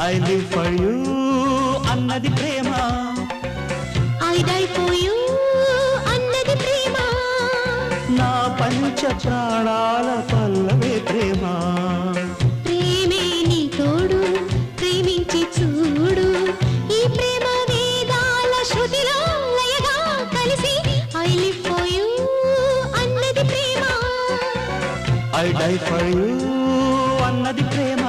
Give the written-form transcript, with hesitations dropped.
I live for you అన్నది ప్రేమ, I die for you అన్నది ప్రేమ, నా పంచ ప్రాణాల పల్లవే ప్రేమ. ప్రేమే నీ తోడు ప్రేమించి చూడు, ఈ ప్రేమ వేదాల శృతిలో లయగా కలిసి ఐ లివ్ ఫర్ యూ అన్నది ప్రేమ, ఐ డై ఫర్ యూ అన్నది ప్రేమ.